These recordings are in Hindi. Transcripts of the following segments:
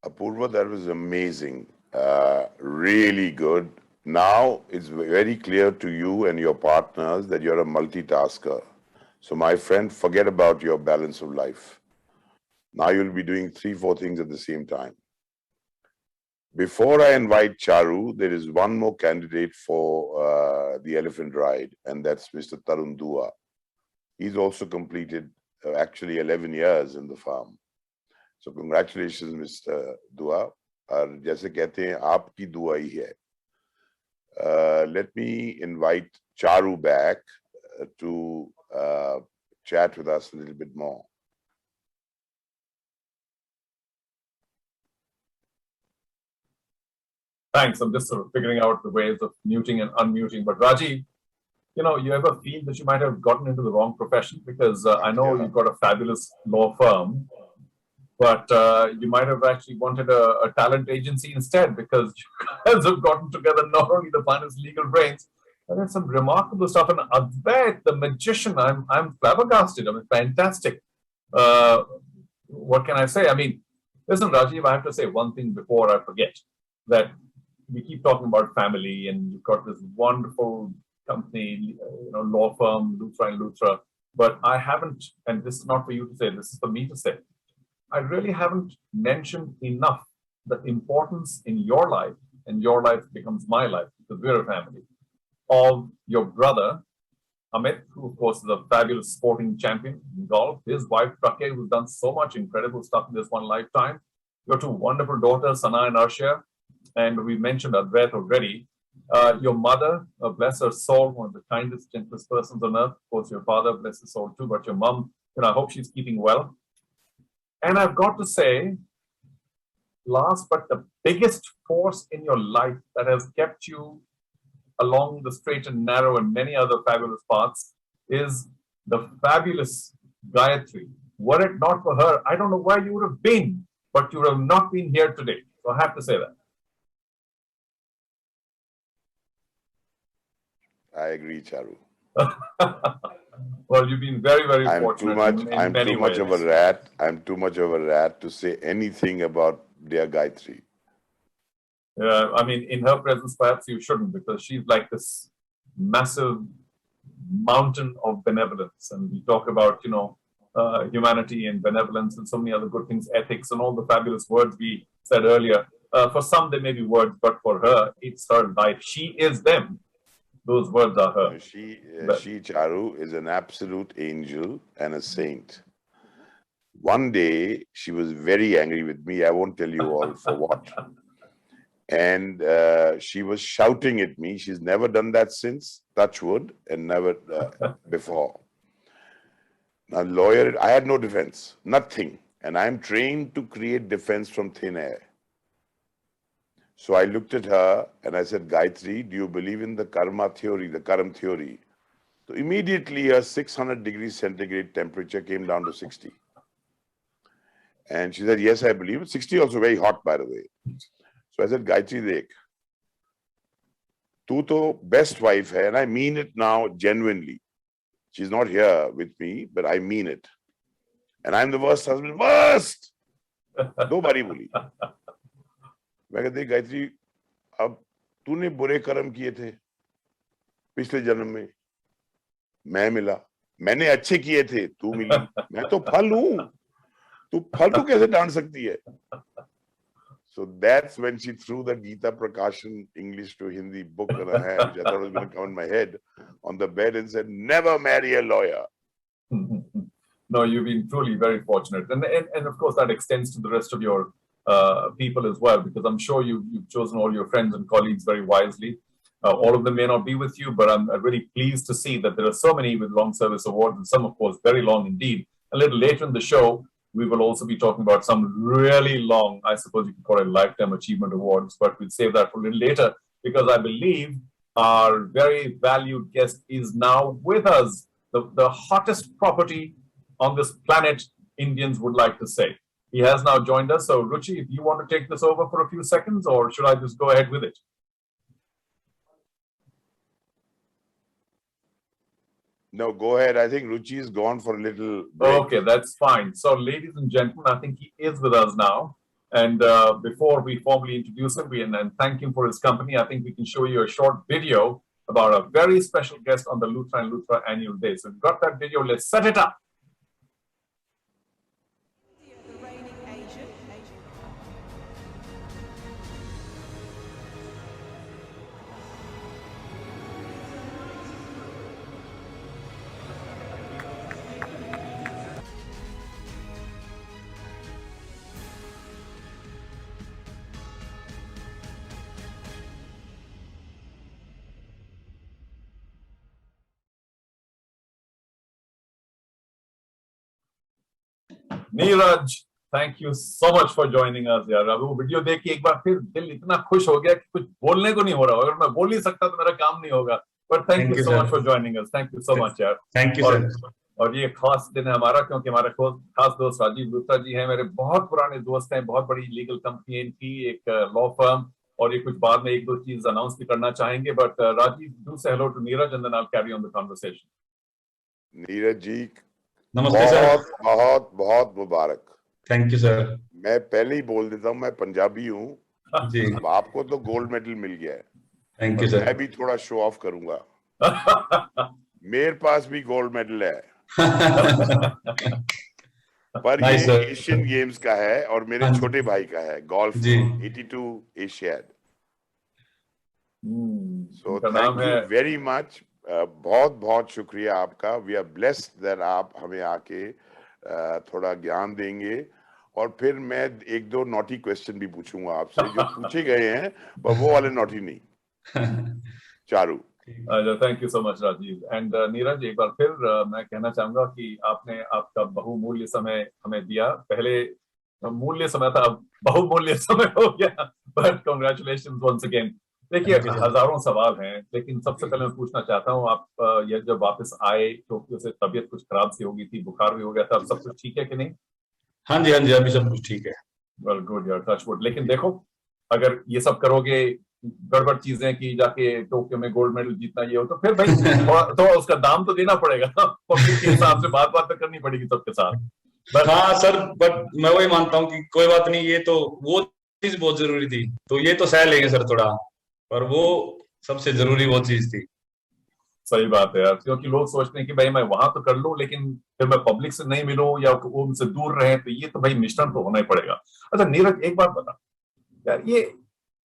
Apurva, that was amazing. Really good. Now it's very clear to you and your partners that you're a multitasker. So, my friend, forget about your balance of life. Now you'll be doing three, four things at the same time. Before I invite Charu, there is one more candidate for the elephant ride, and that's Mr. Tarun Dua. He's also completed actually 11 years in the farm. So congratulations, Mr. Dua. और जैसे कहते हैं आपकी दुआ ही है. Let me invite Charu back to chat with us a little bit more. Thanks. I'm just sort of figuring out the ways of muting and unmuting. But Rajiv, you ever feel that you might have gotten into the wrong profession? Because I know you've got a fabulous law firm, but you might have actually wanted a talent agency instead, because you guys have gotten together not only the finest legal brains, but there's some remarkable stuff. And Advait, the magician, I'm flabbergasted. I mean, fantastic. What can I say? I mean, listen, Rajiv, I have to say one thing before I forget, that we keep talking about family, and you've got this wonderful company, law firm, Luthra and Luthra. But I haven't, and this is not for you to say, this is for me to say, I really haven't mentioned enough the importance in your life, and your life becomes my life because we're a family, of your brother, Amit, who of course is a fabulous sporting champion in golf, his wife, Prake, who's done so much incredible stuff in this one lifetime, your two wonderful daughters, Sana and Arshia, and we mentioned Advait already. Your mother, bless her soul, one of the kindest, gentlest persons on earth. Of course, your father, bless his soul too, but your mom, I hope she's keeping well. And I've got to say, last but the biggest force in your life that has kept you along the straight and narrow and many other fabulous paths is the fabulous Gayatri. Were it not for her, I don't know where you would have been, but you would have not been here today. So I have to say that. I agree, Charu. Well, you've been very, very fortunate I'm too much of a rat. I'm too much of a rat to say anything about dear Gayatri. I mean, in her presence, perhaps you shouldn't, because she's like this massive mountain of benevolence. And we talk about, humanity and benevolence and so many other good things, ethics and all the fabulous words we said earlier. For some, they may be words, but for her, it's her life. She is them. Those words are her. She, Charu, is an absolute angel and a saint. One day, she was very angry with me. I won't tell you all for what. And she was shouting at me. She's never done that since, touch wood, and never before. Now, lawyer, I had no defense, nothing. And I'm trained to create defense from thin air. So I looked at her and I said, Gayatri, do you believe in the karma theory, the karam theory? So immediately her 600 degrees centigrade temperature came down to 60. And she said, yes, I believe it. 60 also very hot, by the way. So I said, Gayatri, dekh, tu to best wife hai, and I mean it now genuinely. She's not here with me, but I mean it. And I'm the worst husband. Worst! दो बारी बोली. मैं कहती गायत्री, अब तूने बुरे कर्म किए थे पिछले जन्म में, मैं मिला. मैंने अच्छे किए थे, तू मिली. मैं तो फल हूं, तू फल को कैसे डांट सकती है? So that's when she threw the Gita Prakashan English to Hindi book that I had, which I thought was going to come in my head, on the bed and said, never marry a lawyer. No, you've been truly very fortunate. And of course, that extends to the rest of your people as well, because I'm sure you've chosen all your friends and colleagues very wisely. All of them may not be with you, but I'm really pleased to see that there are so many with long service awards, and some, of course, very long indeed. A little later in the show, we will also be talking about some really long, I suppose you could call it lifetime achievement awards, but we'll save that for a little later, because I believe our very valued guest is now with us, the hottest property on this planet, Indians would like to say. He has now joined us. So, Ruchi, if you want to take this over for a few seconds, or should I just go ahead with it? No, go ahead. I think Ruchi is gone for a little break. Okay, that's fine. So, ladies and gentlemen, I think he is with us now. And before we formally introduce him and thank him for his company, I think we can show you a short video about a very special guest on the Luthra and Luthra annual day. So we've got that video. Let's set it up. Neeraj, thank you so much for joining अस यार। अब वो वीडियो देख के एक बार फिर दिल इतना खुश हो गया कि कुछ बोलने को नहीं हो रहा। अगर मैं बोल ही सकता तो मेरा काम नहीं होगा। But thank you so much for joining us. Thank you so much यार। Thank you sir. और ये खास दिन है हमारा क्योंकि हमारे खास दोस्त राजीव लूथरा जी हैं, मेरे बहुत पुराने दोस्त हैं। बहुत बड़ी लीगल कंपनी है इनकी, एक लॉ फर्म। और ये कुछ बाद में एक दो चीज अनाउंस भी करना चाहेंगे। But Rajeev, do say hello to Neeraj and then I will carry on the conversation. Neeraj ji, नमस्ते सर। बहुत बहुत बहुत मुबारक। Thank you sir. मैं पहले ही बोल देता हूँ, मैं पंजाबी हूँ जी। अब आपको तो गोल्ड मेडल मिल गया है। Thank you sir. मैं भी थोड़ा शो ऑफ करूंगा। मेरे पास भी गोल्ड मेडल है पर Nice, ये sir. एशियन गेम्स का है और मेरे हाँ जी। छोटे भाई का है, गोल्फ जी। 82 एशियाड। सो उनका थैंक नाम यू है वेरी मच। बहुत बहुत शुक्रिया आपका। वी आर ब्लेस्ड दैट आप हमें आके थोड़ा ज्ञान देंगे। और फिर मैं एक दो नॉटी क्वेश्चन भी पूछूंगा आपसे जो पूछे गए हैं, पर वो वाले नॉटी नहीं। Charu, thank you so much Rajeev. And Neeraj, एक बार फिर मैं कहना चाहूंगा कि आपने आपका बहुमूल्य समय हमें दिया। पहले मूल्य समय था, अब बहुमूल्य समय हो गया। But congratulation once again. देखिए, हजारों सवाल हैं, लेकिन सबसे पहले मैं पूछना चाहता हूँ, आप ये जब वापस आए टोक्यो से, तबीयत कुछ खराब सी हो गई थी, बुखार भी हो गया था, अब सब कुछ ठीक है कि नहीं? हाँ जी, हाँ जी, अभी सब कुछ ठीक है। वेल गुड यार, टच वुड। लेकिन देखो, अगर ये सब करोगे, गड़बड़ चीजें की जाके टोक्यो में गोल्ड मेडल जीतना ये हो, तो फिर भाई तो उसका दाम तो देना पड़ेगा। पब्लिक के हिसाब से बात बात तो करनी पड़ेगी सबके साथ। हाँ सर, बट मैं वही मानता हूँ कि कोई बात नहीं, ये तो वो चीज बहुत जरूरी थी, तो ये तो सह लेंगे सर थोड़ा, पर वो सबसे जरूरी वो चीज थी। सही बात है यार, क्योंकि लोग सोचते हैं कि भाई मैं वहां तो कर लूं, लेकिन फिर मैं पब्लिक से नहीं मिलूं या वो उनसे दूर रहे, तो ये तो भाई मिश्रण तो होना ही पड़ेगा। अच्छा नीरज, एक बात बता यार, ये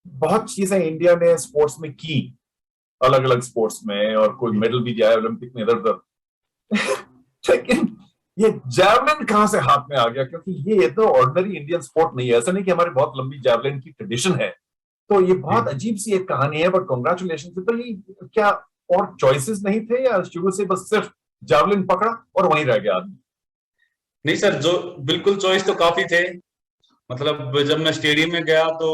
बहुत चीजें इंडिया ने स्पोर्ट्स में की, अलग अलग स्पोर्ट्स में, और कोई मेडल भी दिया है ओलंपिक में इधर उधर। लेकिन ये जैवलिन कहां से हाथ में आ गया? क्योंकि ये तो ऑर्डिनरी इंडियन स्पोर्ट नहीं है। ऐसा नहीं कि हमारी बहुत लंबी जैवलिन की ट्रेडिशन है, तो ये बहुत अजीब सी एक कहानी है। But congratulation. तो ये क्या और चॉइसेस नहीं थे या शुरू से बस सिर्फ जैवलिन पकड़ा और वहीं रह गया आदमी? नहीं सर, जो बिल्कुल चॉइस तो काफी थे। मतलब जब मैं स्टेडियम में गया तो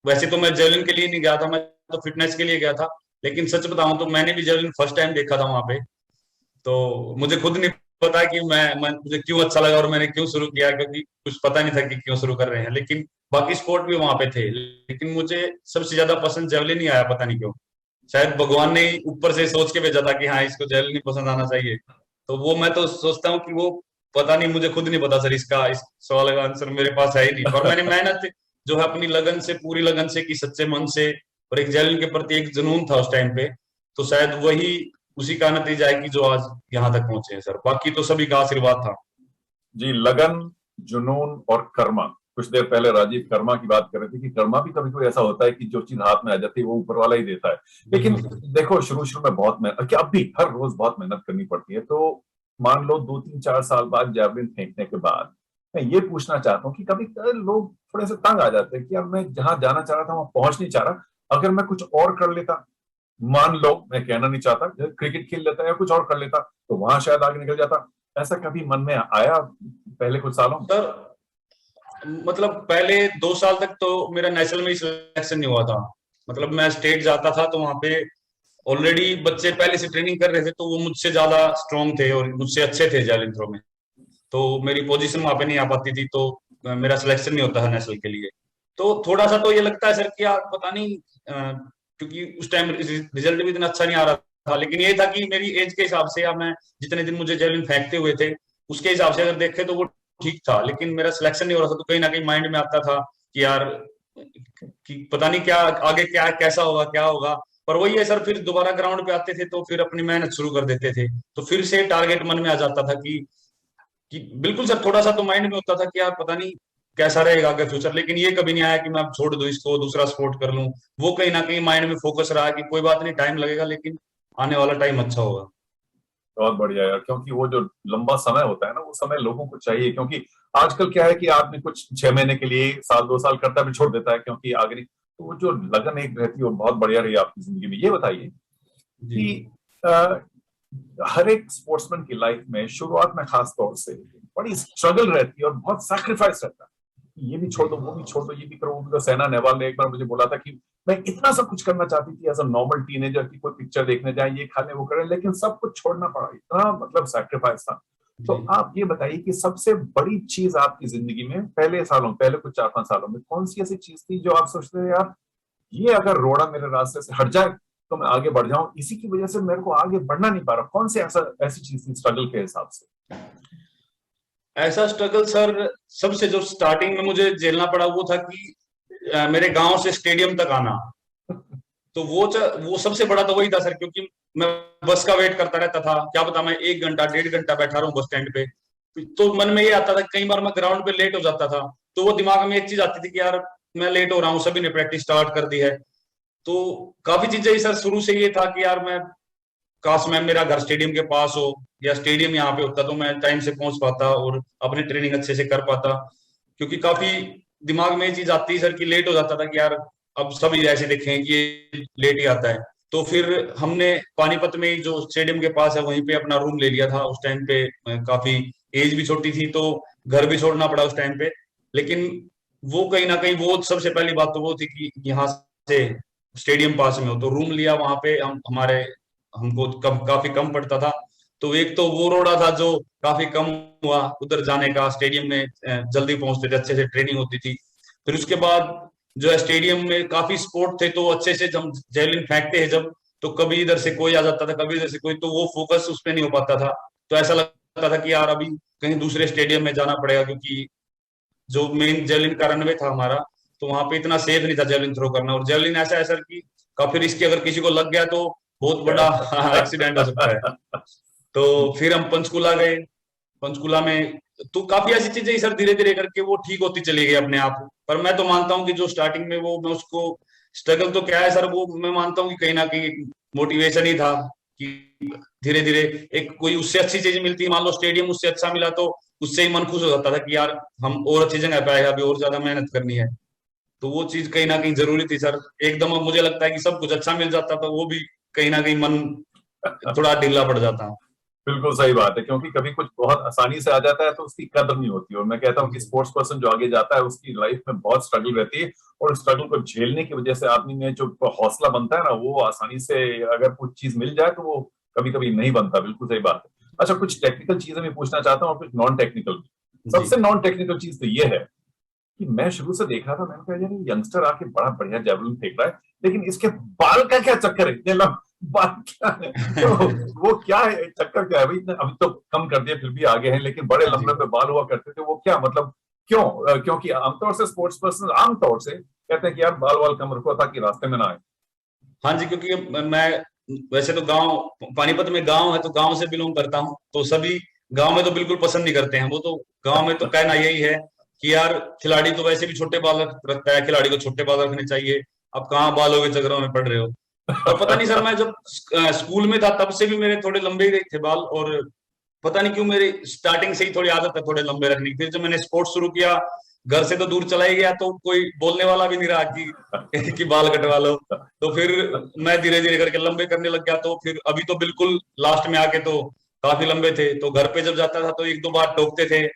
वैसे तो मैं जेवलिन के लिए नहीं गया था, मैं तो फिटनेस के लिए गया था। लेकिन सच बताऊं तो मैंने भी जेवलिन फर्स्ट टाइम देखा था वहां पे, तो मुझे खुद नहीं पता कि मुझे क्यों अच्छा लगा और मैंने क्यों शुरू किया, क्योंकि कुछ पता नहीं था कि क्यों शुरू कर रहे हैं। लेकिन बाकी स्पोर्ट भी वहां पे थे, लेकिन मुझे सबसे ज्यादा पसंद जेवलिन ही आया, पता नहीं क्यों। शायद भगवान ने ऊपर से सोच के भेजा था कि हाँ इसको जेवलिन ही पसंद आना चाहिए। तो वो मैं तो सोचता हूँ कि वो, पता नहीं, मुझे खुद नहीं पता सर, इस सवाल का आंसर मेरे पास है ही नहीं। पर मैंने मेहनत जो है अपनी लगन से, पूरी लगन से की, सच्चे मन से, और एक जेवलिन के प्रति एक जुनून था उस टाइम पे, तो शायद वही उसी का नतीजा है कि जो आज यहाँ तक पहुंचे हैं सर। बाकी तो सभी का आशीर्वाद था जी। लगन, जुनून और कर्मा। कुछ देर पहले राजीव कर्मा की बात कर रहे थे कि कर्मा भी कभी कोई ऐसा होता है कि जो चीज हाथ में आ जाती है वो ऊपर वाला ही देता है। लेकिन देखो, शुरू शुरू में बहुत मेहनत, क्या अब भी हर रोज बहुत मेहनत करनी पड़ती है। तो मान लो 2-3-4 साल बाद जैवलिन फेंकने के बाद मैं ये पूछना चाहता हूँ कि कभी लोग थोड़े से तंग आ जाते हैं कि यार मैं जहां जाना चाह रहा था वहां पहुंच नहीं चाह रहा, अगर मैं कुछ और कर लेता, मान लो, मैं कहना नहीं चाहता, क्रिकेट खेल लेता या कुछ और कर लेता तो वहां शायद आगे निकल जाता। ऐसा कभी मन में आया पहले कुछ सालों में? सर। मतलब पहले 2 साल तक तो मेरा नेशनल में सिलेक्शन नहीं हुआ था। मतलब मैं स्टेट जाता था तो वहां पे ऑलरेडी बच्चे पहले से ट्रेनिंग कर रहे थे, तो वो मुझसे ज्यादा स्ट्रांग थे और मुझसे अच्छे थे जैवलिन थ्रो में, तो मेरी पोजीशन वहां पे नहीं आ पाती थी, तो मेरा सिलेक्शन नहीं होता है नेशनल के लिए। तो थोड़ा सा तो ये लगता है सर कि यार पता नहीं, क्योंकि उस टाइम रिजल्ट भी इतना अच्छा नहीं आ रहा था। लेकिन ये था कि मेरी एज के हिसाब से, या मैं जितने दिन मुझे जेवलिन फेंकते हुए थे उसके हिसाब से अगर देखे तो वो ठीक था। लेकिन मेरा सिलेक्शन नहीं हो रहा था, तो कहीं ना कहीं माइंड में आता था कि यार कि पता नहीं क्या आगे क्या कैसा होगा क्या होगा। पर वही है सर, फिर दोबारा ग्राउंड पे आते थे तो फिर अपनी मेहनत शुरू कर देते थे, तो फिर से टारगेट मन में आ जाता था कि बिल्कुल सर थोड़ा सा तो माइंड में होता था कि यार पता नहीं कैसा रहेगा आगे फ्यूचर, लेकिन ये कभी नहीं आया कि मैं अब छोड़ दूं इसको दूसरा स्पोर्ट कर लूं। वो कहीं ना कहीं माइंड में फोकस रहा कि कोई बात नहीं, टाइम लगेगा लेकिन आने वाला टाइम अच्छा होगा। बहुत बढ़िया यार, क्योंकि वो जो लंबा समय होता है ना, वो समय लोगों को चाहिए। क्योंकि आजकल क्या है कि आदमी कुछ 6 महीने के लिए, साल 2 साल करता है भी छोड़ देता है, क्योंकि आगे नहीं। तो वो जो लगन एक रहती है वो बहुत बढ़िया रही आपकी जिंदगी में। ये बताइए जी कि अ, हर एक स्पोर्ट्समैन की लाइफ में शुरुआत में खास तौर से बड़ी स्ट्रगल रहती है और बहुत सैक्रिफाइस रहता है। ये भी छोड़ दो, वो भी छोड़ दो, ये भी करो, वो भी करो। साइना नेहवाल ने एक बार मुझे बोला था कि मैं इतना सब कुछ करना चाहती थी एज अ नॉर्मल टीनेजर की कोई पिक्चर देखने जाए, ये खा ले, वो करें, लेकिन सब कुछ छोड़ना पड़ा। इतना मतलब सैक्रिफाइस था। तो जी। आप ये बताइए कि सबसे बड़ी चीज आपकी जिंदगी में पहले सालों, पहले कुछ 4-5 सालों में कौन सी ऐसी चीज थी जो आप सोचते थे यार ये अगर रोड़ा मेरे रास्ते से हट जाए तो मैं आगे बढ़ जाऊं, इसी की वजह से मेरे को आगे बढ़ना नहीं पा रहा? कौन सी ऐसी चीज थी स्ट्रगल के हिसाब से? ऐसा स्ट्रगल सर, सबसे जो स्टार्टिंग में मुझे झेलना पड़ा वो था कि मेरे गांव से स्टेडियम तक आना। तो वो सबसे बड़ा तो वही था सर, क्योंकि मैं बस का वेट करता रहता था, क्या पता मैं 1 घंटा 1.5 घंटा बैठा रहा हूँ बस स्टैंड पे। तो मन में ये आता था, कई बार मैं ग्राउंड पे लेट हो जाता था, तो वो दिमाग में एक चीज आती थी कि यार मैं लेट हो रहा हूँ, सभी ने प्रैक्टिस स्टार्ट कर दी है। तो काफी चीजें सर शुरू से ये था कि यार मैं काश मैं मेरा घर स्टेडियम के पास हो या स्टेडियम यहाँ पे होता तो मैं टाइम से पहुंच पाता और अपनी ट्रेनिंग अच्छे से कर पाता। क्योंकि काफी दिमाग में ये चीज आती है सर कि लेट हो जाता था कि यार अब सभी ऐसे देखें कि ये लेट ही आता है। तो फिर हमने पानीपत में ही जो स्टेडियम के पास है वहीं पे अपना रूम ले लिया था। उस टाइम पे काफी एज भी छोटी थी तो घर भी छोड़ना पड़ा उस टाइम पे। लेकिन वो कहीं ना कहीं वो सबसे पहली बात तो वो थी कि यहाँ से स्टेडियम पास में हो, तो रूम लिया वहां पे। हमको काफी कम पड़ता था। तो एक तो वो रोड़ा था जो काफी कम हुआ उधर जाने का, स्टेडियम में जल्दी पहुंचते थे, अच्छे से ट्रेनिंग होती थी। फिर उसके बाद जो है स्टेडियम में काफी स्पोर्ट थे, तो अच्छे से जब जेवलिन फेंकते हैं जब, तो कभी इधर से कोई आ जाता था कभी इधर से कोई, तो वो फोकस उस पर नहीं हो पाता था। तो ऐसा लगता था कि यार अभी कहीं दूसरे स्टेडियम में जाना पड़ेगा, क्योंकि जो मेन जेवलिन का रनवे था हमारा, तो वहां पे इतना सेफ नहीं था जेवलिन थ्रो करना। और जेवलिन ऐसा है सर कि काफी रिस्की, अगर किसी को लग गया तो बहुत बड़ा एक्सीडेंट हो सकता है। तो फिर हम पंचकुला गए। पंचकुला में तो काफी ऐसी चीजें सर धीरे धीरे करके वो ठीक होती चली गई अपने आप। पर मैं तो मानता हूँ कि जो स्टार्टिंग में वो मैं उसको स्ट्रगल तो क्या है सर, वो मैं मानता हूँ कि कहीं ना कहीं मोटिवेशन ही था कि धीरे धीरे एक कोई उससे अच्छी चीज मिलती है, मान लो स्टेडियम उससे अच्छा मिला तो उससे ही मन खुश हो जाता था कि यार हम और अच्छी जगह पे आए, अभी और ज्यादा मेहनत करनी है। तो वो चीज कहीं ना कहीं जरूरी थी सर। एकदम अब मुझे लगता है कि सब कुछ अच्छा मिल जाता तो वो भी कहीं ना कहीं मन थोड़ा ढीला पड़ जाता। बिल्कुल सही बात है, क्योंकि कभी कुछ बहुत आसानी से आ जाता है तो उसकी कदर नहीं होती। और मैं कहता हूँ कि स्पोर्ट्स पर्सन जो आगे जाता है उसकी लाइफ में बहुत स्ट्रगल रहती है, और स्ट्रगल को झेलने की वजह से आदमी में जो हौसला बनता है ना, वो आसानी से अगर कुछ चीज मिल जाए तो वो कभी कभी नहीं बनता। बिल्कुल सही बात है। अच्छा, कुछ टेक्निकल चीजें मैं पूछना चाहता हूँ और कुछ नॉन टेक्निकल भी। जी सबसे नॉन टेक्निकल चीज तो ये है कि मैं शुरू से देख रहा था, मैंने कहा यार ये यंगस्टर आके बड़ा बढ़िया जेवलिन फेंक रहा है, लेकिन इसके बाल का क्या चक्कर है, इतने बाल क्या है? तो वो क्या है, चक्कर क्या है भाई? अभी तो कम कर दिया फिर भी आगे हैं, लेकिन बड़े जी। लंबे पे बाल हुआ करते थे, वो क्या मतलब? क्यों? क्योंकि आमतौर से स्पोर्ट्स पर्सन आमतौर से कहते हैं कि यार बाल वाल कम रखो ताकि रास्ते में ना आए। हाँ जी, क्योंकि मैं वैसे तो गांव पानीपत में गांव है तो गांव से बिलोंग करता हूँ, तो सभी गांव में तो बिल्कुल पसंद नहीं करते हैं। वो तो गांव में तो कहना यही है कि यार खिलाड़ी तो वैसे भी छोटे बाल रखता है, खिलाड़ी को छोटे बाल रखने चाहिए, अब कहाँ बालों के चक्करों में पड़ रहे हो। पर पता नहीं सर, मैं जब स्कूल में था तब से भी मेरे थोड़े लंबे ही थे बाल, और पता नहीं क्यों मेरी स्टार्टिंग से ही थोड़ी आदत है थोड़े लंबे रखने की। फिर जब मैंने स्पोर्ट्स शुरू किया, घर से तो दूर चला ही गया, तो कोई बोलने वाला भी नहीं रहा कि बाल कटवा लो। तो फिर मैं धीरे धीरे करके लंबे करने लग गया। तो फिर अभी तो बिल्कुल लास्ट में आके तो काफी लंबे थे। तो घर पे जब जाता था तो एक दो बार टोकते थे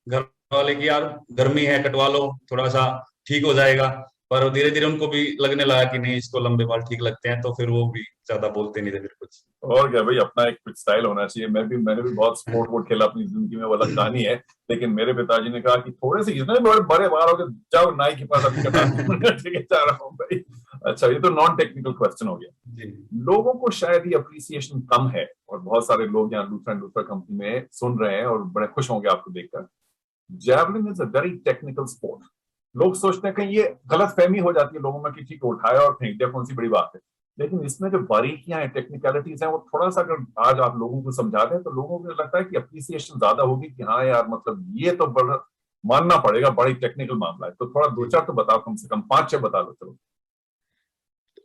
घर वाले कि यार गर्मी है कटवा लो, थोड़ा सा ठीक हो जाएगा। पर धीरे धीरे उनको भी लगने लगा कि नहीं इसको लंबे बाल ठीक लगते हैं, तो फिर वो भी ज्यादा बोलते नहीं थे फिर कुछ। और क्या भाई, अपना एक कुछ स्टाइल होना चाहिए। मैंने भी बहुत स्पोर्ट वोट खेला अपनी जिंदगी में, वो अलग कहानी है। लेकिन मेरे पिताजी ने कहा कि थोड़े से इतने बड़े बड़े बाल हो गए, जाओ नाई के पास अभी कटा दो। ठीक है, जा रहा हूँ भाई। अच्छा, ये तो नॉन टेक्निकल क्वेश्चन हो गया। जी लोगों को शायद ये अप्रिसिएशन कम है, और बहुत सारे लोग यहाँ लूथरा एंड लूथरा कंपनी में सुन रहे हैं और बड़े खुश होंगे आपको देखकर। Javelin is a very technical sport. लोग सोचते हैं कि ये गलत फहमी हो जाती है लोगों में कि ठीक है उठाया और फेंक दिया, कौन सी बड़ी बात है। लेकिन इसमें जो बारीकियां हैं, टेक्निकलिटीज हैं, वो थोड़ा सा अगर आज आप लोगों को समझा दें तो लोगों को लगता है कि अप्रिसिएशन ज्यादा होगी कि हाँ यार मतलब ये तो बड़ा मानना पड़ेगा, बड़ी टेक्निकल मामला है। तो थोड़ा दो चार तो बताओ, कम से कम 5-6 बता दो चलो।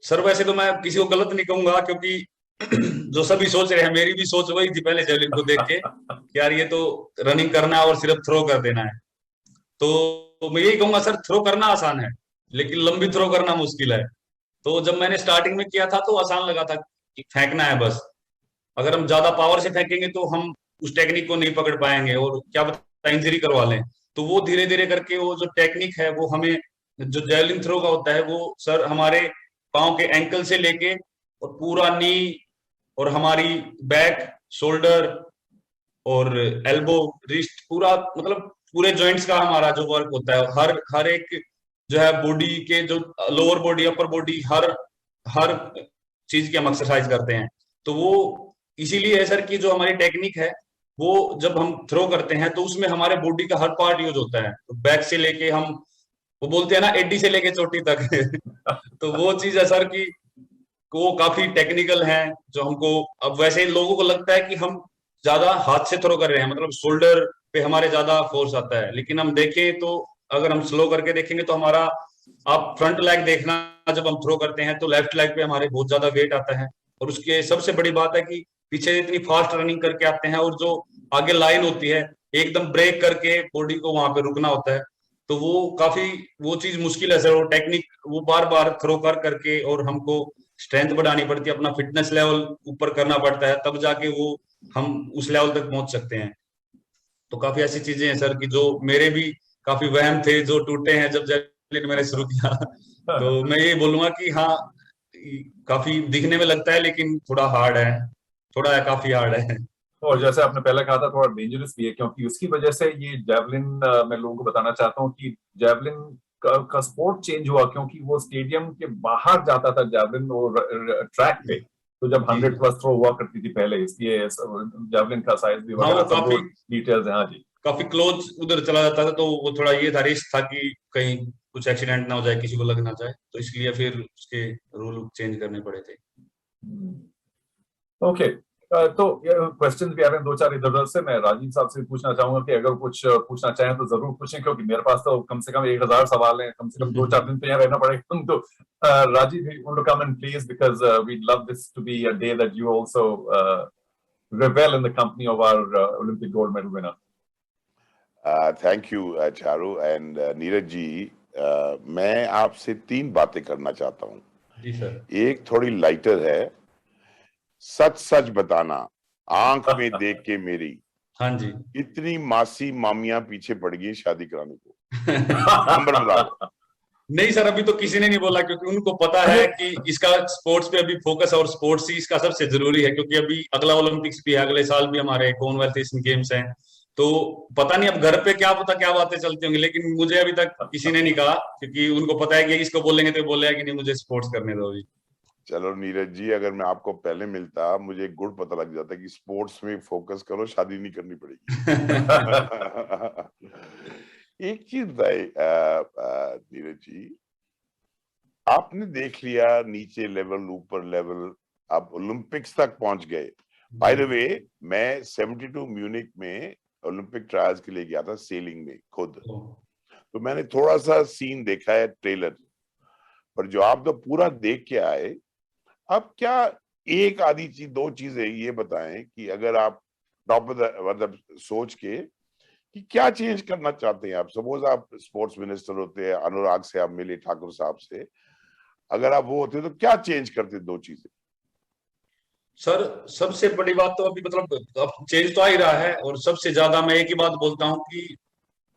सर वैसे तो मैं किसी को गलत नहीं कहूंगा, क्योंकि जो सभी सोच रहे हैं मेरी भी सोच वही थी पहले जेवलिन को देख के कि यार ये तो रनिंग करना है और सिर्फ थ्रो कर देना है। तो मैं यही कहूंगा सर, थ्रो करना आसान है लेकिन लंबी थ्रो करना मुश्किल है। तो जब मैंने स्टार्टिंग में किया था तो आसान लगा था कि फेंकना है बस। अगर हम ज्यादा पावर से फेंकेंगे तो हम उस टेक्निक को नहीं पकड़ पाएंगे और क्या पता इंजरी करवा लें। तो वो धीरे धीरे करके वो जो टेक्निक है वो हमें, जो जेवलिन थ्रो का होता है वो सर हमारे पाँव के एंकल से लेके और पूरा नी और हमारी बैक, शोल्डर और एल्बो, रिस्ट, पूरा मतलब पूरे जॉइंट्स का हमारा जो वर्क होता है, हर हर एक जो है बॉडी के, जो लोअर बॉडी अपर बॉडी, हर हर चीज की हम एक्सरसाइज करते हैं। तो वो इसीलिए है सर कि जो हमारी टेक्निक है वो जब हम थ्रो करते हैं तो उसमें हमारे बॉडी का हर पार्ट यूज होता है। तो बैक से लेके हम, वो बोलते हैं ना एडी से लेके चोटी तक तो वो चीज है सर कि वो काफी टेक्निकल है जो हमको, अब वैसे लोगों को लगता है कि हम ज्यादा हाथ से थ्रो कर रहे हैं, मतलब शोल्डर पे हमारे ज्यादा फोर्स आता है। लेकिन हम देखें तो अगर हम स्लो करके देखेंगे तो हमारा, आप फ्रंट लेग देखना, जब हम थ्रो करते हैं तो लेफ्ट लेग पे हमारे बहुत ज्यादा वेट आता है। और उसके सबसे बड़ी बात है कि पीछे इतनी फास्ट रनिंग करके आते हैं और जो आगे लाइन होती है एकदम ब्रेक करके बॉडी को वहां पे रुकना होता है। तो वो काफी, वो चीज मुश्किल है सर, वो टेक्निक वो बार बार थ्रो कर करके और हमको स्ट्रेंथ बढ़ानी पड़ती है, अपना फिटनेस लेवल ऊपर करना पड़ता है, तब जाके वो हम उस लेवल तक पहुंच सकते हैं। तो काफी ऐसी चीजें हैं सर कि जो मेरे भी काफी वहम थे जो टूटे हैं जब जेवलिन मैंने शुरू किया तो मैं ये बोलूंगा कि हाँ, काफी दिखने में लगता है लेकिन थोड़ा हार्ड है, थोड़ा है, काफी हार्ड है। और जैसे आपने पहले कहा था थोड़ा डेंजरस भी है, क्योंकि उसकी वजह से ये जेवलिन, मैं लोगों को बताना चाहता हूँ कि जेवलिन का स्पोर्ट चेंज हुआ, क्योंकि वो स्टेडियम के बाहर जाता था जेवलिन और ट्रैक पे। तो जब 100+ थ्रो हुआ करती थी पहले, इसलिए जेवलिन का साइज भी हाँ वगैरह वो सब काफी डिटेल्स है। हाँ जी, काफी क्लोज उधर चला जाता था, तो वो थोड़ा ये था, रिस्क था कि कहीं कुछ एक्सीडेंट ना हो जाए, किसी को लग ना जाए, तो इसलिए फिर उसके रूल चेंज करने पड़े थे। ओके। तो क्वेश्चन भी आ रहे हैं दो चार इधर उधर से। मैं राजीव साहब से पूछना चाहूंगा कि अगर कुछ पूछना चाहें तो जरूर पूछें, क्योंकि मेरे पास तो कम से कम 1000 सवाल हैं, कम से कम 2-4 दिन तो यहाँ रहना पड़ेगा तुमको। Rajeev, you want to come in please, because we'd love this to be a day that you also revel in the company of our Olympic gold medal winner. Thank you Charu and Neeraj ji. मैं आपसे 3 बातें करना चाहता हूँ। जी सर। एक थोड़ी लाइटर है, सच सच बताना, आंख में देख के मेरी हाँ जी। इतनी मासी मामियां पीछे पड़ गई शादी कराने को। नंबर बताओ। नहीं सर, अभी तो किसी ने नहीं बोला, क्योंकि उनको पता है कि इसका स्पोर्ट्स पे अभी फोकस है और स्पोर्ट्स ही इसका सबसे जरूरी है, क्योंकि अभी अगला ओलंपिक्स भी है, अगले साल भी हमारे कॉमनवेल्थ एशियन गेम्स हैं। तो पता नहीं अब घर पे क्या पता क्या बातें चलती होंगी, लेकिन मुझे अभी तक किसी ने नहीं कहा, क्योंकि उनको पता है कि इसको बोलेंगे तो बोलेगा कि नहीं मुझे स्पोर्ट्स करने दो अभी। चलो नीरज जी, अगर मैं आपको पहले मिलता, मुझे गुड़ पता लग जाता कि स्पोर्ट्स में फोकस करो, शादी नहीं करनी पड़ेगी। एक चीज बताइए नीरज जी, आपने देख लिया नीचे लेवल ऊपर लेवल, आप ओलंपिक्स तक पहुंच गए। बाय द वे, मैं 72 म्यूनिक में ओलंपिक ट्रायल्स के लिए गया था सेलिंग में खुद, तो मैंने थोड़ा सा सीन देखा है ट्रेलर पर, जो आप तो पूरा देख के आए, अब क्या एक आधी चीज 2 चीजें ये बताएं कि अगर आप टॉप मतलब सोच के कि क्या चेंज करना चाहते हैं आप। सपोज आप स्पोर्ट्स मिनिस्टर होते हैं, अनुराग से आप मिले, ठाकुर साहब से, अगर आप वो होते तो क्या चेंज करते 2 चीजें? सर सबसे बड़ी बात तो अभी मतलब अब चेंज तो आ ही रहा है, और सबसे ज्यादा मैं एक ही बात बोलता हूँ कि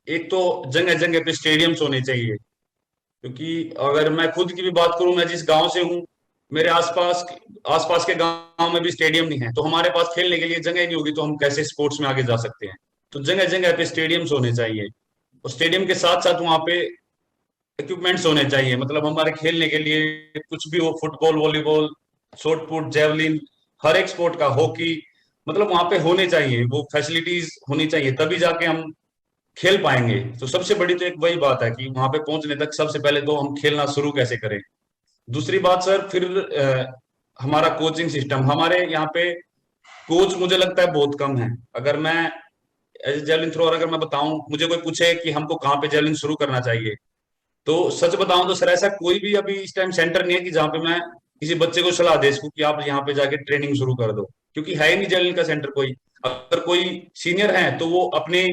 एक तो जगह जगह पे स्टेडियम्स होने चाहिए। क्योंकि अगर मैं खुद की भी बात करूं, मैं जिस गांव से हूं, मेरे आसपास के गांव में भी स्टेडियम नहीं है, तो हमारे पास खेलने के लिए जगह ही नहीं होगी, तो हम कैसे स्पोर्ट्स में आगे जा सकते हैं। तो जगह जगह पे स्टेडियम्स होने चाहिए, और स्टेडियम के साथ साथ वहां पे इक्विपमेंट्स होने चाहिए, मतलब हमारे खेलने के लिए कुछ भी हो, football, volleyball, shot put, javelin, हर एक स्पोर्ट का, हॉकी, मतलब वहां पे होने चाहिए, वो फैसिलिटीज होनी चाहिए, तभी जाके हम खेल पाएंगे। तो सबसे बड़ी तो एक वही बात है कि वहां पे पहुंचने तक सबसे पहले तो हम खेलना शुरू कैसे करें। दूसरी बात सर, फिर हमारा कोचिंग सिस्टम, हमारे यहाँ पे कोच मुझे लगता है बहुत कम है। अगर मैं एज ए जेवलिन थ्रोअर अगर मैं बताऊं, मुझे कोई पूछे कि हमको कहाँ पे जेवलिन शुरू करना चाहिए, तो सच बताऊं तो सर ऐसा कोई भी अभी इस टाइम सेंटर नहीं है कि जहाँ पे मैं किसी बच्चे को सलाह दे सकूं कि आप यहाँ पे जाके ट्रेनिंग शुरू कर दो, क्योंकि है ही नहीं जेवलिन का सेंटर कोई। अगर कोई सीनियर है तो वो अपने,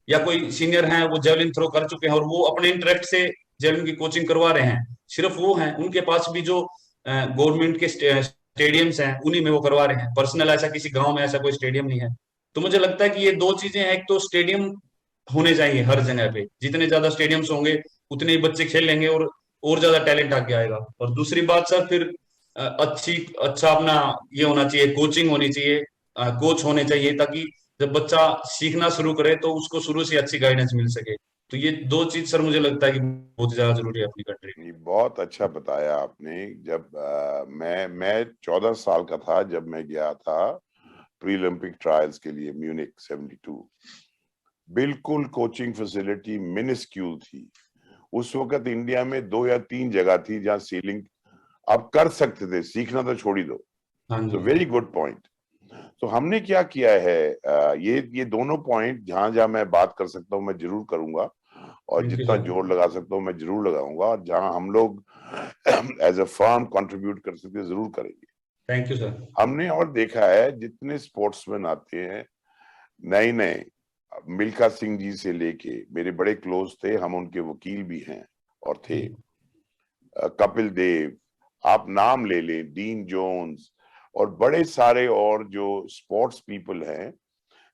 या कोई सीनियर है वो जेवलिन थ्रो कर चुके हैं और वो अपने इंटरेस्ट से जेवलिन की कोचिंग करवा रहे हैं, सिर्फ वो हैं। उनके पास भी जो गवर्नमेंट के स्टेडियम्स हैं उन्हीं में वो करवा रहे हैं, पर्सनल ऐसा किसी गांव में ऐसा कोई स्टेडियम नहीं है। तो मुझे लगता है कि ये दो चीजें हैं, एक तो स्टेडियम होने चाहिए हर जगह पे, जितने ज्यादा स्टेडियम्स होंगे उतने ही बच्चे खेल लेंगे और ज्यादा टैलेंट आगे आएगा। और दूसरी बात सर, फिर अच्छा अपना ये होना चाहिए, कोचिंग होनी चाहिए, कोच होने चाहिए, ताकि जब बच्चा सीखना शुरू करे तो उसको शुरू से अच्छी गाइडेंस मिल सके। तो ये दो चीज सर मुझे लगता है कि बहुत ज्यादा जरूरी है अपनी कंट्री में। ये बहुत अच्छा बताया आपने। जब मैं 14 साल का था जब मैं गया था प्री ओलंपिक ट्रायल्स के लिए म्यूनिक 72। बिल्कुल कोचिंग फैसिलिटी मिनिस्क्यूल थी। उस वक्त इंडिया में 2 या 3 जगह थी जहां सीलिंग आप कर सकते थे, सीखना तो छोड़ ही दो। हाँ तो जी। Very good point. तो हमने क्या किया है, ये दोनों पॉइंट जहां जहां मैं बात कर सकता हूं मैं जरूर करूंगा, और थैंक यू जितना सर। जोर लगा सकता हूं मैं जरूर लगाऊंगा, और जहां हम लोग एज अ फर्म कंट्रीब्यूट कर सकते हैं जरूर करेंगे। Thank you sir. हमने और देखा है जितने स्पोर्ट्समैन आते हैं नए नए, मिल्खा सिंह जी से लेके मेरे बड़े क्लोज थे, हम उनके वकील भी हैं और थे। जी कपिल देव, आप नाम ले लें, डीन जोन्स और बड़े सारे और जो स्पोर्ट्स पीपल हैं,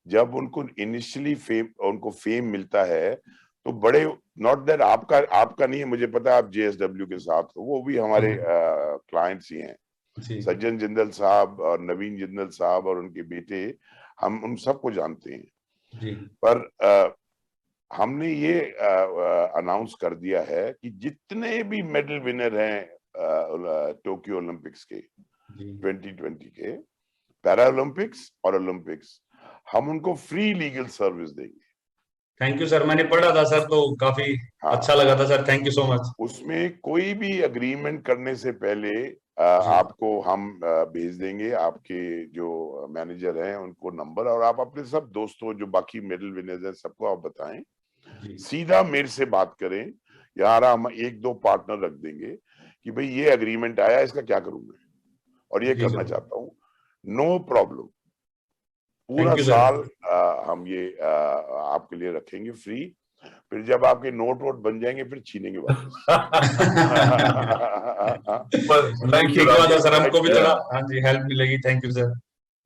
जब उनको इनिशियली उनको फेम मिलता है तो बड़े, नॉट दैट आपका नहीं है, मुझे पता है आप जेएसडब्ल्यू के साथ हो, वो भी हमारे क्लाइंट्स ही हैं। जी सज्जन जिंदल साहब और नवीन जिंदल साहब और उनके बेटे, हम उन सबको जानते हैं। जी पर हमने ये अनाउंस कर दिया है कि जितने भी मेडल विनर हैं टोक्यो ओलंपिक्स के जी 2020 के, पैरा ओलंपिक्स और ओलंपिक्स, हम उनको फ्री लीगल सर्विस देंगे। थैंक यू सर, मैंने पढ़ा था सर तो काफी अच्छा हाँ, लगा था sir, thank you so much. उसमें कोई भी अग्रीमेंट करने से पहले जी आपको हम भेज देंगे, आपके जो मैनेजर हैं उनको नंबर, और आप अपने सब दोस्तों जो बाकी मेडल विनर्स हैं सबको आप बताएं, जी सीधा मेरे से बात करें। यार हम 1-2 पार्टनर रख देंगे कि भाई ये अग्रीमेंट आया, इसका क्या करूंगा और ये जी करना सर, चाहता हूँ, नो प्रॉब्लम। पूरा थैंक यू सर। साल हम ये आपके लिए रखेंगे फ्री। फिर जब आपके नोट वोट बन जाएंगे फिर छीनेंगे वापस। Well, नहीं thank you, ठीक बात है Rajiv. सर, हमको भी Yeah. थोड़ा हाँ जी हेल्प मिलेगी, थैंक यू सर।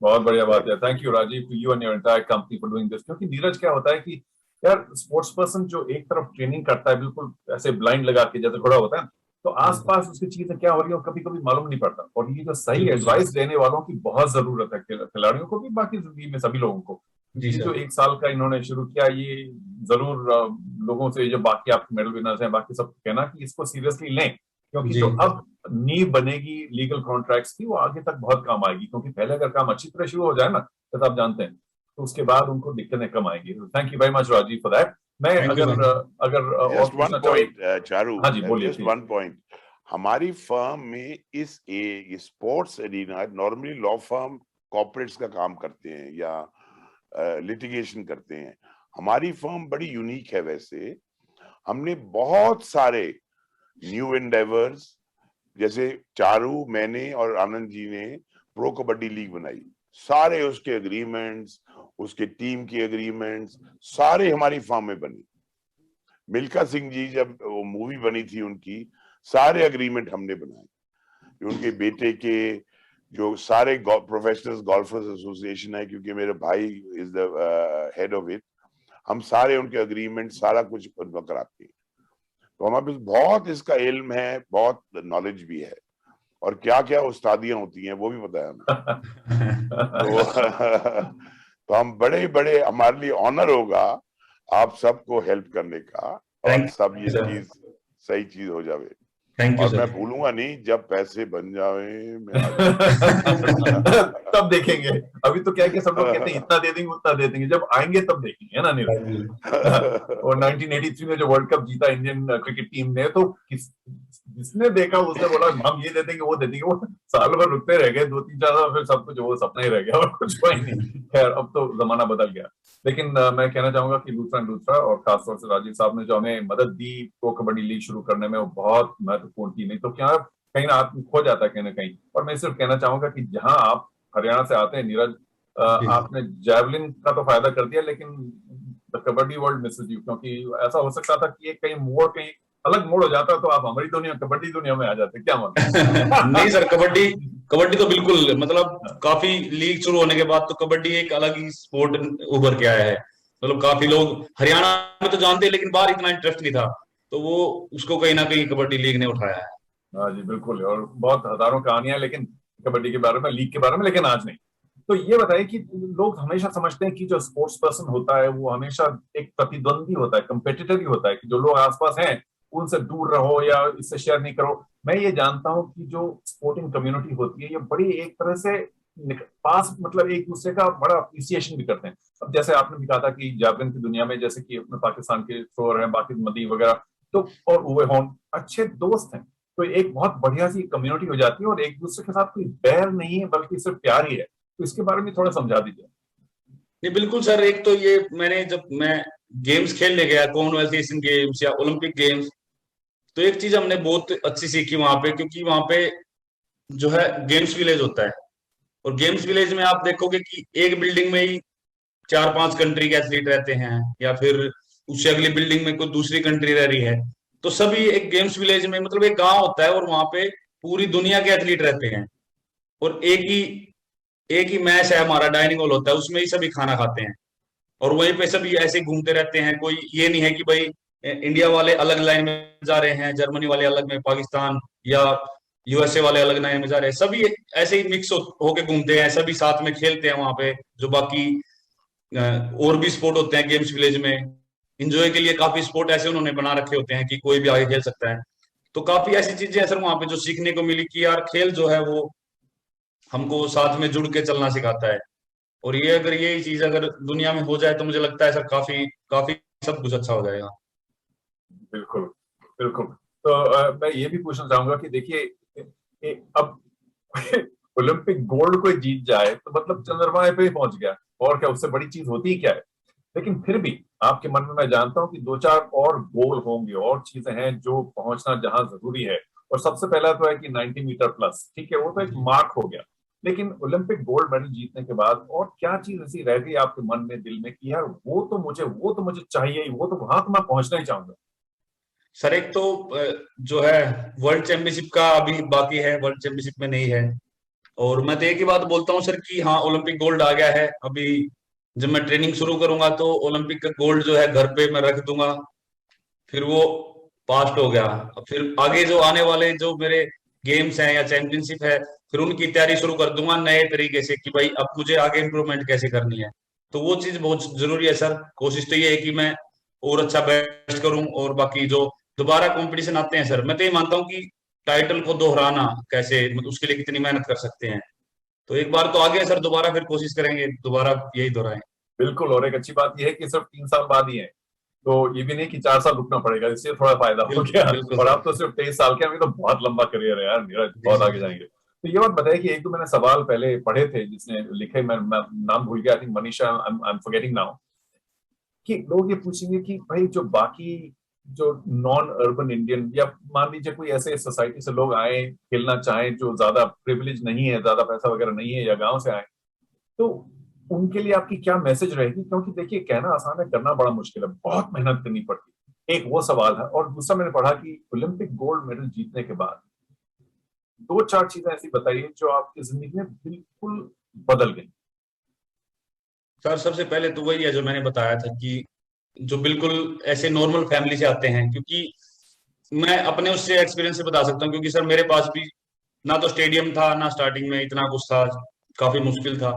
बहुत बढ़िया बात है। Thank thank you Rajeev, to you and your entire company for doing this. क्योंकि नीरज क्या होता है कि यार स्पोर्ट्स पर्सन जो एक तरफ ट्रेनिंग करता है बिल्कुल ऐसे ब्लाइंड लगा के जैसे खड़ा होता है, तो आसपास उसकी चीजें क्या हो रही है कभी कभी मालूम नहीं पड़ता। और ये जो सही बिल्कुल सर। एडवाइस देने वालों की बहुत जरूरत है, खिलाड़ियों को भी, बाकी जिंदगी में सभी लोगों को। जी ये जो सर। 1 साल का इन्होंने शुरू किया, ये जरूर लोगों से, जो बाकी आपके मेडल विनर्स हैं बाकी सब कहना कि इसको सीरियसली लें, क्योंकि जी जो अब नींव बनेगी लीगल कॉन्ट्रैक्ट्स की वो आगे तक बहुत काम आएगी। क्योंकि पहले अगर काम अच्छी तरह शुरू हो जाए ना, तो आप जानते हैं, तो उसके बाद उनको दिक्कतें कम आएंगी। Thank you very much Rajeev for that. मैं थैंक यू अगर सर। अगर और जस्ट वन पूछना चाहूँ। पॉइंट चारू, हाँ जी बोलिए जस्ट प्लीज। One point. हमारी फर्म में इस sports arena, normally law firm corporates का काम करते हैं या लिटिगेशन करते हैं, हमारी फर्म बड़ी यूनिक है। वैसे हमने बहुत सारे न्यू एंडेवर्स, जैसे चारू, मैंने और आनंद जी ने प्रो कबड्डी लीग बनाई, सारे उसके एग्रीमेंट्स, उसके टीम के एग्रीमेंट्स सारे हमारी फर्म में बनी। मिल्खा सिंह जी जब वो मूवी बनी थी उनकी, सारे एग्रीमेंट हमने बनाए। उनके बेटे के जो सारे प्रोफेशनल गोल्फर्स एसोसिएशन है, क्योंकि मेरे भाई is the head of it, हम सारे उनके एग्रीमेंट सारा कुछ उनको कराते हैं। तो हमारे पास बहुत इसका इल्म है, बहुत नॉलेज भी है, और क्या क्या उस्तादियां होती हैं वो भी पता है हमें। तो तो हम बड़े बड़े, हमारे लिए ऑनर होगा आप सबको हेल्प करने का, और थैंक सब यू ये सर। चीज सही चीज हो जावे। थैंक यू और मैं सर। भूलूंगा नहीं, जब पैसे बन जावे मैं आ जाऊंगा। तब देखेंगे। अभी तो क्या है कि सब लोग कहते हैं इतना दे देंगे उतना दे देंगे, जब आएंगे तब देखेंगे, है ना नीरज? और 1983 में जो वर्ल्ड कप जीता इंडियन क्रिकेट टीम ने, तो जिसने देखा उसने बोला हम ये दे देंगे वो दे देंगे, वो साल भर रुकते रह गए, 2-3 4 साल, फिर सब कुछ वो सपना ही रह गया और कुछ हुआ ही नहीं। खैर अब तो जमाना बदल गया। लेकिन मैं कहना चाहूंगा कि लूथरा और खासतौर से राजीव साहब ने जो हमें मदद दी प्रो कबड्डी लीग शुरू करने में, वो बहुत महत्वपूर्ण थी। नहीं तो क्या कहीं ना आत्म खो जाता है कहीं ना कहीं। और मैं सिर्फ कहना चाहूंगा कि जहां आप हरियाणा से आते हैं नीरज, आपने जैवलिन का तो फायदा कर दिया, लेकिन the kabaddi world misses you, क्योंकि ऐसा हो सकता था कि एक कहीं मोड़, कहीं अलग मोड़ हो जाता तो आप हमारी दुनिया, कबड्डी दुनिया में आ जाते। क्या मतलब? नहीं सर, कबड्डी कबड्डी तो बिल्कुल, मतलब काफी लीग शुरू होने के बाद तो कबड्डी एक अलग ही स्पोर्ट उभर के आया है। मतलब काफी लोग हरियाणा में तो जानते हैं, लेकिन बाहर इतना इंटरेस्ट नहीं था, तो वो उसको कहीं ना कहीं कबड्डी लीग ने उठाया है। हाँ जी बिल्कुल। और बहुत हजारों कहानियां लेकिन कबड्डी के बारे में, लीग के बारे में, लेकिन आज नहीं। तो ये बताइए कि लोग हमेशा समझते हैं कि जो स्पोर्ट्स पर्सन होता है वो हमेशा एक प्रतिद्वंदी होता है, कंपेटिटर ही होता है, कि जो लोग आसपास हैं उनसे दूर रहो या इससे शेयर नहीं करो। मैं ये जानता हूं कि जो स्पोर्टिंग कम्युनिटी होती है ये बड़ी एक तरह से पास, मतलब एक दूसरे का बड़ा अप्रिसिएशन भी करते हैं। अब जैसे आपने भी कहा था कि जावलिन की दुनिया में, जैसे कि अपने पाकिस्तान के थ्रोअर हैं बाकी मदी वगैरह, तो और उवे होन अच्छे दोस्त हैं, तो एक बहुत बढ़िया सी कम्युनिटी हो जाती है और एक दूसरे के साथ कोई बैर नहीं है बल्कि सिर्फ प्यार ही है। तो इसके बारे में थोड़ा समझा दीजिए। नहीं बिल्कुल सर, एक तो ये मैंने जब मैं गेम्स खेलने गया, कॉमनवेल्थ एशियन गेम्स या ओलंपिक गेम्स, तो एक चीज हमने बहुत अच्छी सीखी वहां पे, क्योंकि वहां पे जो है गेम्स विलेज होता है, और गेम्स विलेज में आप देखोगे कि एक बिल्डिंग में ही 4-5 कंट्री के एथलीट रहते हैं, या फिर उससे अगली बिल्डिंग में कोई दूसरी कंट्री रह रही है। तो सभी एक गेम्स विलेज में, मतलब एक गांव होता है, और वहां पे पूरी दुनिया के एथलीट रहते हैं, और एक ही मैच है, हमारा डाइनिंग हॉल होता है, उसमें ही सभी खाना खाते हैं, और वहीं पे सभी ऐसे घूमते रहते हैं। कोई ये नहीं है कि भाई इंडिया वाले अलग लाइन में जा रहे हैं, जर्मनी वाले अलग में, पाकिस्तान या यूएसए वाले अलग लाइन में जा रहे हैं, सभी ऐसे ही मिक्स होके घूमते हैं, सभी साथ में खेलते हैं वहां पे। जो बाकी और भी स्पोर्ट होते हैं गेम्स विलेज में, इंजॉय के लिए काफी स्पोर्ट ऐसे उन्होंने बना रखे होते हैं कि कोई भी आगे खेल सकता है। तो काफी ऐसी चीजें हैं सर वहां पे जो सीखने को मिली, कि यार खेल जो है वो हमको साथ में जुड़ के चलना सिखाता है। और ये अगर यही चीज अगर दुनिया में हो जाए तो मुझे लगता है सर काफी काफी सब कुछ अच्छा हो जाएगा। बिल्कुल बिल्कुल। तो मैं ये भी पूछना चाहूंगा कि देखिए अब ओलंपिक गोल्ड कोई जीत जाए तो मतलब चंद्रमा पे ही पहुंच गया, और क्या उससे बड़ी चीज होती ही क्या है। लेकिन फिर भी आपके मन में मैं जानता हूं कि 2-4 और गोल होंगे और चीजें हैं जो पहुंचना जहां जरूरी है। और सबसे पहला तो है कि 90 मीटर प्लस, ठीक है, वो तो एक मार्क हो गया। लेकिन ओलंपिक गोल्ड मेडल जीतने के बाद और क्या चीज ऐसी रह गई आपके मन में, दिल में, कि यार वो तो मुझे चाहिए ही, वो तो वहां तो मैं पहुंचना ही चाहूंगा। सर एक तो जो है वर्ल्ड चैंपियनशिप का अभी बाकी है, वर्ल्ड चैंपियनशिप में नहीं है। और मैं तो एक ही बात बोलता हूँ सर कि हाँ ओलंपिक गोल्ड आ गया है, अभी जब मैं ट्रेनिंग शुरू करूंगा तो ओलंपिक का गोल्ड जो है घर पे मैं रख दूंगा, फिर वो पास्ट हो गया। अब फिर आगे जो आने वाले जो मेरे गेम्स हैं या चैंपियनशिप है, फिर उनकी तैयारी शुरू कर दूंगा नए तरीके से, कि भाई अब मुझे आगे इंप्रूवमेंट कैसे करनी है। तो वो चीज बहुत जरूरी है सर। कोशिश तो ये है कि मैं और अच्छा बेस्ट करूं, और बाकी जो दोबारा कंपटीशन आते हैं सर, मैं तो ये मानता हूँ कि टाइटल को दोहराना कैसे, मतलब उसके लिए कितनी मेहनत कर सकते हैं। तो एक बार तो आ गया सर, दोबारा फिर कोशिश करेंगे दोबारा यही दोहराएं। बिल्कुल। और एक अच्छी बात यह है कि सिर्फ 3 साल बाद ही है, तो ये भी नहीं कि 4 साल रुकना पड़ेगा, इससे थोड़ा फायदा हो बिल्कुल गया। बिल्कुल और सर। आप तो सिर्फ 23 साल के हैं, अभी तो बहुत लंबा करियर है यार नीरज, जी बहुत सर। आगे जाएंगे। तो ये बात बताइए कि एक तो मैंने सवाल पहले पढ़े थे जिसने लिखे, मैं नाम भूल गया, I think Manisha, I am forgetting now, कि लोग ये पूछेंगे कि भाई जो बाकी जो नॉन अर्बन इंडियन, या मान लीजिए कोई ऐसे सोसाइटी से लोग आए खेलना चाहें जो ज्यादा प्रिविलेज नहीं है, ज्यादा पैसा वगैरह नहीं है, या गांव से आए, तो उनके लिए आपकी क्या मैसेज रहेगी? क्योंकि देखिए कहना आसान है, करना बड़ा मुश्किल है, बहुत मेहनत करनी पड़ती है। एक वो सवाल है। और दूसरा मैंने पढ़ा कि ओलंपिक गोल्ड मेडल जीतने के बाद 2-4 चीजें ऐसी बताइए जो आपकी जिंदगी में बिल्कुल बदल गई। सर सबसे पहले तो वही है जो मैंने बताया था, कि जो बिल्कुल ऐसे नॉर्मल फैमिली से आते हैं, क्योंकि मैं अपने उससे एक्सपीरियंस से बता सकता हूँ, क्योंकि सर मेरे पास भी ना तो स्टेडियम था, ना स्टार्टिंग में इतना कुछ था, काफी मुश्किल था।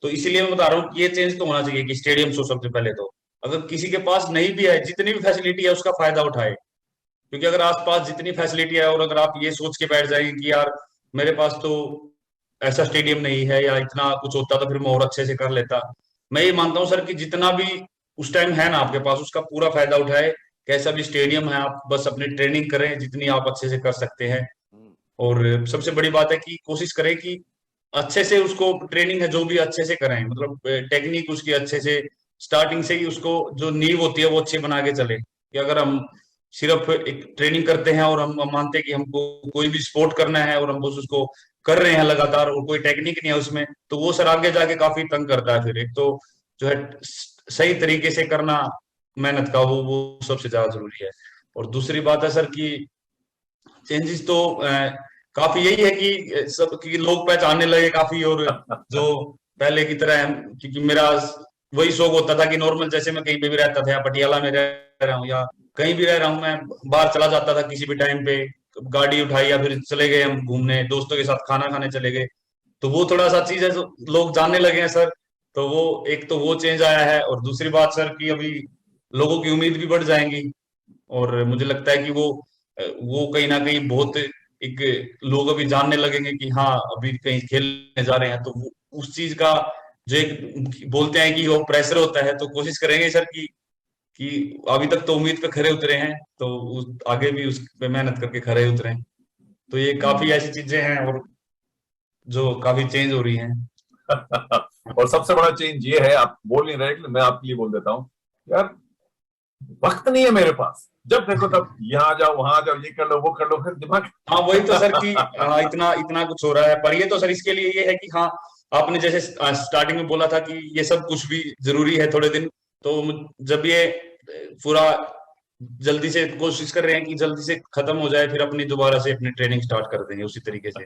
तो इसीलिए मैं बता रहा हूँ कि ये चेंज तो होना चाहिए कि स्टेडियम हो सबसे पहले तो, अगर किसी के पास नहीं भी है, जितनी भी फैसिलिटी है उसका फायदा उठाए। क्योंकि अगर आसपास जितनी फैसिलिटी है और अगर आप ये सोच के बैठ जाएंगे कि यार मेरे पास तो ऐसा स्टेडियम नहीं है या इतना कुछ होता तो फिर मैं और अच्छे से कर लेता। मैं ये मानता हूँ सर कि जितना भी उस टाइम है ना आपके पास उसका पूरा फायदा उठाए। कैसा भी स्टेडियम है आप बस अपनी ट्रेनिंग करें जितनी आप अच्छे से कर सकते हैं। और सबसे बड़ी बात है कि कोशिश करें कि अच्छे से उसको ट्रेनिंग है जो भी अच्छे से करें, मतलब टेक्निक उसकी अच्छे से स्टार्टिंग से ही उसको जो नींव होती है वो अच्छी बना के चले। कि अगर हम सिर्फ एक ट्रेनिंग करते हैं और हम मानते हैं कि हमको कोई भी स्पोर्ट करना है और हम बस उसको कर रहे हैं लगातार और कोई टेक्निक नहीं है उसमें, तो वो सर आगे जाके काफी तंग करता है। फिर एक तो जो है सही तरीके से करना मेहनत का वो सबसे ज्यादा जरूरी है। और दूसरी बात है सर कि चेंजेस तो काफी यही है कि सब कि लोग पहचानने लगे काफी। और जो पहले की तरह है, क्योंकि मेरा वही शौक होता था कि नॉर्मल जैसे मैं कहीं पे भी रहता था या पटियाला में रह रहा हूँ या कहीं भी रह रहा हूँ, मैं बाहर चला जाता था किसी भी टाइम पे, गाड़ी उठाई या फिर चले गए हम घूमने दोस्तों के साथ खाना खाने चले गए। तो वो थोड़ा सा चीज है जो लोग जानने लगे हैं सर। तो वो एक तो वो चेंज आया है और दूसरी बात सर कि अभी लोगों की उम्मीद भी बढ़ जाएंगी। और मुझे लगता है कि वो कहीं ना कहीं बहुत एक लोग अभी जानने लगेंगे कि हाँ अभी कहीं खेलने जा रहे हैं, तो उस चीज का जो एक बोलते हैं कि वो प्रेशर होता है, तो कोशिश करेंगे सर कि अभी तक तो उम्मीद पे खरे उतरे हैं तो आगे भी उस पे मेहनत करके खरे उतरे। तो ये काफी ऐसी चीजें हैं और जो काफी चेंज हो रही हैं। और सबसे बड़ा चेंज ये है, आप बोल नहीं रहे कि मैं आपके लिए बोल देता हूँ यार, वक्त नहीं है मेरे पास, जब देखो तब यहाँ जाओ वहां जाओ, ये कर लो वो कर लो, फिर दिमाग। हाँ वही तो सर कि इतना इतना कुछ हो रहा है, पर ये तो सर इसके लिए ये है कि हाँ आपने जैसे स्टार्टिंग में बोला था कि ये सब कुछ भी जरूरी है थोड़े दिन। तो जब ये पूरा जल्दी से कोशिश कर रहे हैं कि जल्दी से खत्म हो जाए फिर अपनी दोबारा से अपनी ट्रेनिंग स्टार्ट कर देंगे उसी तरीके से।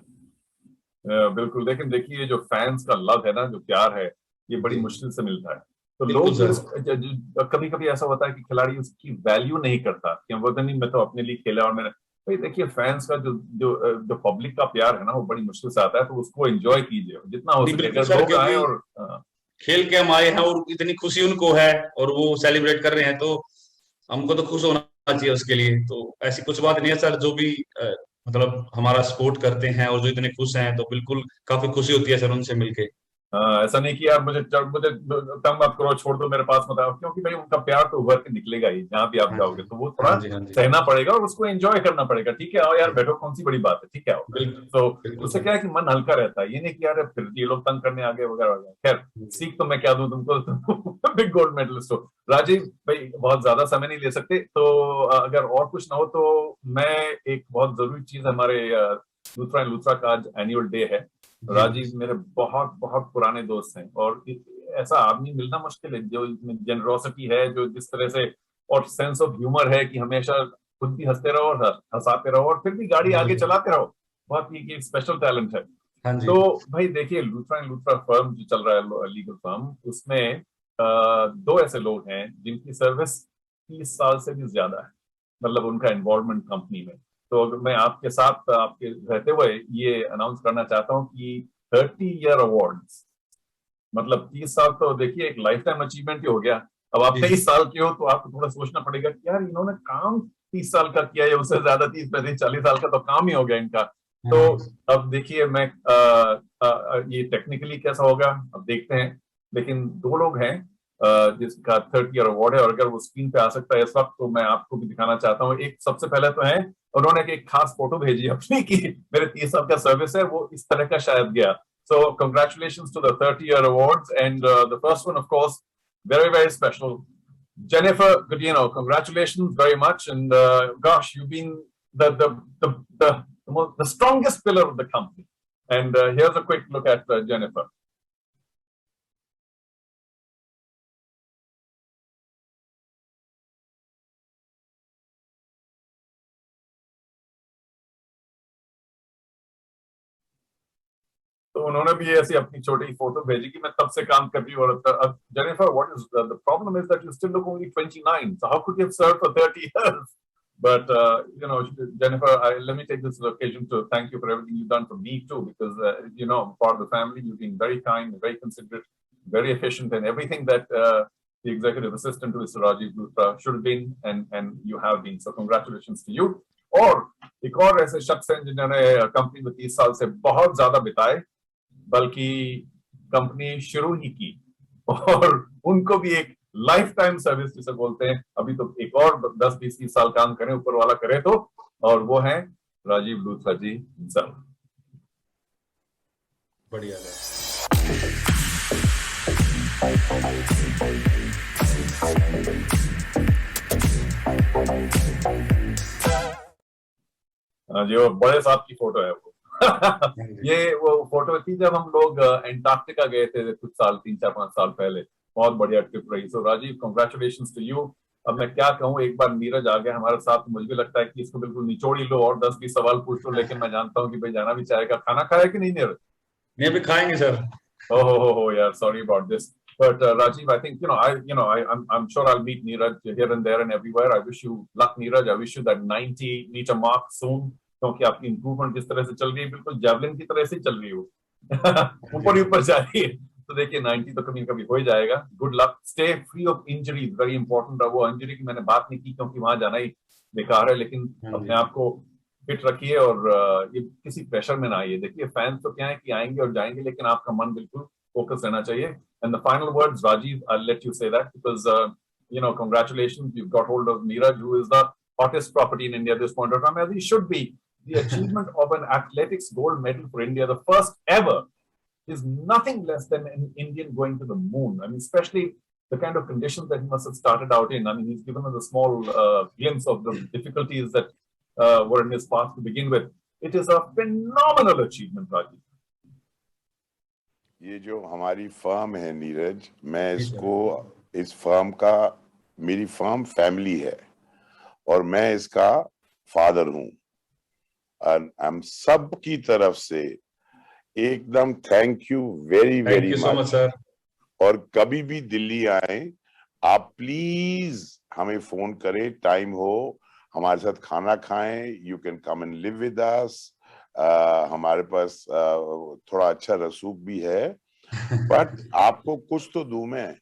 बिल्कुल, लेकिन देखिए ये जो फैंस का लव है ना, जो प्यार है, ये बड़ी जी मुश्किल से मिलता है। तो बिल्कुल लोग सर। कभी कभी ऐसा होता है कि खिलाड़ी उसकी वैल्यू नहीं करता, कि वो तो नहीं, मैं तो अपने लिए खेला और मैंने। भाई देखिए, फैंस का जो जो जो पब्लिक का प्यार है ना, वो बड़ी मुश्किल से आता है, तो उसको एंजॉय कीजिए जितना हो नहीं सके, बिल्कुल अगर सर, लोग आए क्योंकि और खेल के हम आए हैं और इतनी खुशी उनको है और वो सेलिब्रेट कर रहे हैं, तो हमको तो खुश होना चाहिए उसके लिए। तो ऐसी कुछ बात नहीं है सर, जो भी मतलब हमारा सपोर्ट करते हैं और जो इतने खुश हैं तो बिल्कुल काफी खुशी होती है सर उनसे मिलके। ऐसा नहीं कि यार मुझे तंग मत करो, छोड़ दो, मेरे पास मत आओ, क्योंकि भाई उनका प्यार तो उभर के निकलेगा ही जहां भी आप हाँ जी जाओगे, तो वो हाँ थोड़ा जी हाँ जी। सहना पड़ेगा और उसको एंजॉय करना पड़ेगा। ठीक है, आओ यार बैठो, कौन सी बड़ी बात है, ठीक है आओ। बिल्कुल तो बिल्कुल उससे सर। क्या है कि मन हल्का रहता है, ये नहीं कि यार फिर ये लोग तंग करने आ गए वगैरह वगैरह। खैर, सीख तो मैं क्या दूं तुमको, तुम बिग गोल्ड मेडलिस्ट हो। राजीव भाई, बहुत ज्यादा समय नहीं ले सकते, तो अगर और कुछ ना हो तो मैं, एक बहुत जरूरी चीज, हमारे लूथरा एंड लूथरा का आज एनुअल डे है। जी राजीव मेरे बहुत बहुत पुराने दोस्त हैं, और ऐसा आदमी मिलना मुश्किल है जो जेनरोसिटी है, जो जिस तरह से और सेंस ऑफ ह्यूमर है कि हमेशा खुद भी हंसते रहो और हंसाते रहो और फिर भी गाड़ी आगे बिल्कुल। चलाते रहो। बहुत ही स्पेशल टैलेंट है। हाँ जी तो भाई देखिए, लूथरा एंड लूथरा फर्म जो चल रहा है, लीगल फर्म, उसमें दो ऐसे लोग हैं जिनकी सर्विस 30 साल से भी ज्यादा है, मतलब उनका इन्वॉल्वमेंट कंपनी में। तो अगर मैं आपके साथ आपके रहते हुए ये अनाउंस करना चाहता हूँ कि 30 ईयर अवार्ड्स, मतलब 30 साल तो देखिए एक लाइफ टाइम अचीवमेंट ही हो गया। अब आप जी जी। 23 साल के हो तो आपको थोड़ा सोचना पड़ेगा कि यार इन्होंने काम 30 साल का किया है, उससे ज्यादा 30 35 40 साल का तो काम ही हो गया इनका। तो हाँ अब देखिए, मैं ये टेक्निकली कैसा होगा अब देखते हैं, लेकिन दो लोग हैं जिसका 30 ईयर अवार्ड है, और अगर वो स्क्रीन पे आ सकता है इस वक्त तो मैं आपको भी दिखाना चाहता हूँ। एक सबसे पहले तो है, उन्होंने एक खास फोटो भेजी अपनी कि मेरे 30 साल का सर्विस है, वो इस तरह का शायद गया। So congratulations to the 30-year awards, and the first one, of course, very very special. Jennifer Godino, congratulations very much, and gosh, you've been the the the the strongest pillar of the company. And here's a quick look at Jennifer. तो उन्होंने भी ऐसी अपनी छोटी फोटो भेजी कि मैं तब से काम कर रही हूँ। और Jennifer, what is the problem is that you still look only 29, so how could you have served for 30 years? But Jennifer, let me take this occasion to thank you for everything you've done for me too, because I'm part of the family. You've been very kind, very considerate, very efficient, and everything that the executive assistant to Mr. Rajiv Luthra should have been, and you have been. So congratulations to you. और एक और ऐसे शख्स हैं जिन्होंने कंपनी में 30 साल से बहुत ज्यादा बिताए, बल्कि कंपनी शुरू ही की और उनको भी एक लाइफ टाइम सर्विस जिसे बोलते हैं, अभी तो एक और 10-20 साल काम करें, ऊपर वाला करे तो, और वो है राजीव लूथरा जी himself. बढ़िया जी, वो बड़े साहब की फोटो है वो ये वो फोटो थी जब हम लोग एंटार्क्टिका गए थे कुछ साल, 3-4-5 साल पहले. बहुत बढ़िया ट्रिप रही. सो राजीव, कॉन्ग्रेचुलेशंस टू यू. अब मैं क्या कहूँ, एक बार नीरज आ गया हमारे साथ, मुझे भी लगता है कि इसको बिल्कुल निचोड़ ही लो और 10-20 सवाल पूछ लो, लेकिन मैं जानता हूँ कि भाई जाना भी चाहेगा. खाना खाया कि नहीं नीरज? नहीं, अभी खाएंगे sir. Oh, yeah, sorry about this. But Rajiv, I think, I'm sure I'll meet Neeraj here and there and everywhere. I wish you luck, Neeraj. I wish you that 90-meter mark soon. क्योंकि आपकी इंप्रूवमेंट जिस तरह से चल रही है, बिल्कुल जैवलिन की तरह से चल रही हो. ऊपर ही ऊपर जा रही है. तो देखिए 90 तो कभी कभी हो ही जाएगा. Good luck. Stay free of injuries, very important. वो इंजरी की मैंने बात नहीं की क्योंकि वहां जाना ही बेकार है, लेकिन अपने आप को फिट रखिए और ये किसी प्रेशर में ना आइए. देखिए फैंस तो क्या है कि आएंगे और जाएंगे, लेकिन आपका मन बिल्कुल फोकस रहना चाहिए. And the final words, Rajiv, I'll let you say that because congratulations, you've got hold of Neeraj, who is the hottest property in India at this point of time, as he should be. The achievement of an athletics gold medal for India, the first ever, is nothing less than an Indian going to the moon. I mean, especially the kind of conditions that he must have started out in. I mean, he's given us a small glimpse of the difficulties that were in his path to begin with. It is a phenomenal achievement, Rajiv. ये जो हमारी फर्म है नीरज, मैं इसको, इस फर्म का, मेरी फर्म फैमिली है और मैं इसका फादर हूँ. हम सब की तरफ से एकदम thank you very very much sir. और कभी भी दिल्ली आए आप प्लीज हमें फोन करें, टाइम हो, हमारे साथ खाना खाएं. You can come and live with us. हमारे पास थोड़ा अच्छा रसूख भी है, बट आपको कुछ तो दूं मैं,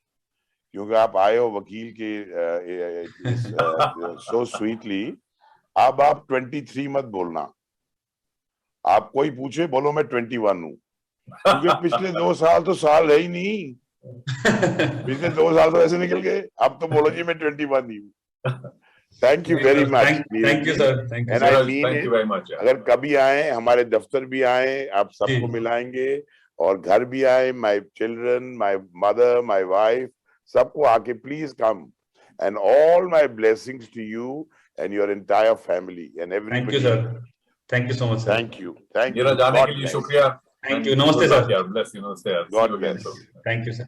क्योंकि आप आए हो वकील के सो स्वीटली. अब आप 23 मत बोलना. आप कोई पूछे बोलो मैं 21 हूँ, क्योंकि पिछले 2 साल तो साल है ही नहीं. पिछले 2 साल तो ऐसे निकल गए. अब तो बोलो जी मैं 21 ही हूँ. Thank you very much. Thank you sir. Thank you. And I mean Thank you very much. अगर कभी आए, हमारे दफ्तर भी आए, आप सबको मिलाएंगे, और घर भी आए, my children, my mother, my wife, सबको आके please come. And all my blessings to you and your entire family and everybody. Thank you sir. Thank you so much sir. Thank you. मेरा जाने के लिए शुक्रिया. Thank you. नमस्ते सर. Bless you. Namaste. God bless. Thank you sir.